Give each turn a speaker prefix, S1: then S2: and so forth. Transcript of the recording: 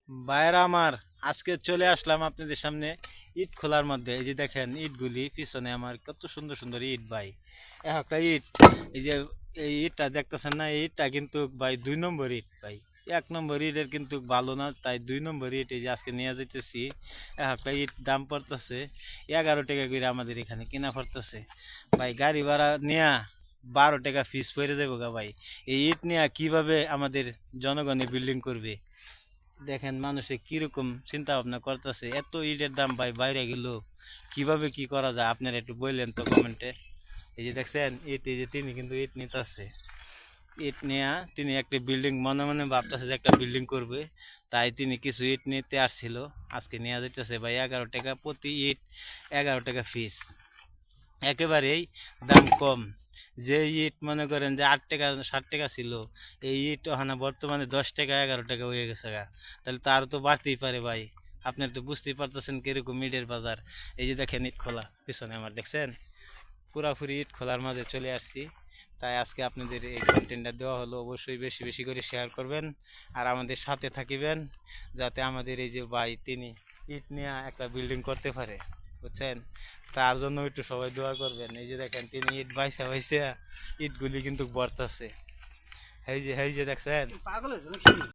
S1: ভাইরা আমার, আজকে চলে আসলাম আপনাদের সামনে ইট খোলার মধ্যে। এই যে দেখেন ইটগুলি পিছনে আমার কত সুন্দর সুন্দর ইট ভাই। একটা ইট, এই যে এই ইটটা দেখতেছেন না, এই ইটটা কিন্তু ভাই 2 নম্বর ইট ভাই। 1 নম্বর ইটের কিন্তু ভালো না, তাই 2 নম্বর ইট এই যে আজকে নিয়ে যাইতেছি। একটা ইট দাম পড়তেছে 11 টাকা করে, আমাদের এখানে কিনা পড়তেছে ভাই। গাড়ি ভাড়া নেয়া 12 টাকা ফিস পড়ে যাবো গা ভাই। এই ইট নিয়ে কিভাবে আমাদের জনগণে বিল্ডিং করবে? দেখেন মানুষে কিরকম চিন্তা ভাবনা করতেছে, এত ইটের দাম ভাই বাইরে গেল, কিভাবে কি করা যায় আপনারা একটু বললেন তো কমেন্টে। এই যে দেখছেন ইট, এই যে তিনি কিন্তু ইট নিতেছে। ইট নেয়া তিনি একটা বিল্ডিং মনে মনে ভাবতেছে যে একটা বিল্ডিং করবে, তাই তিনি কিছু ইট নিতে আসছিল। আজকে নেওয়া যাইতেছে ভাই 11 টাকা প্রতি ইট, 11 টাকা ফিস, একেবারেই দাম কম। যে ইট মনে করেন যে 8 টাকা 7 টাকা ছিল, এই ইট ওখানে বর্তমানে 10 টাকা 11 টাকা হয়ে গেছে গা। তাহলে তার তো বাড়তেই পারে ভাই। আপনার তো বুঝতেই পারতেছেন কিরকম ইটের বাজার। এই যে দেখেন ইট খোলা পিছনে আমার, দেখছেন পুরাপুরি ইট খোলার মাঝে চলে আসছি। তাই আজকে আপনাদের এই কন্টেন্টটা দেওয়া হলো। অবশ্যই বেশি বেশি করে শেয়ার করবেন আর আমাদের সাথে থাকিবেন, যাতে আমাদের এই যে ভাই তিনি ইট নিয়ে একটা বিল্ডিং করতে পারে, বুঝছেন। তার জন্য একটু সবাই দোয়া করবেন। এই যে দেখেন তিনি ইট বাইসা বাইসা ইটগুলি কিন্তু বর্তাছে। এই যে দেখছেন।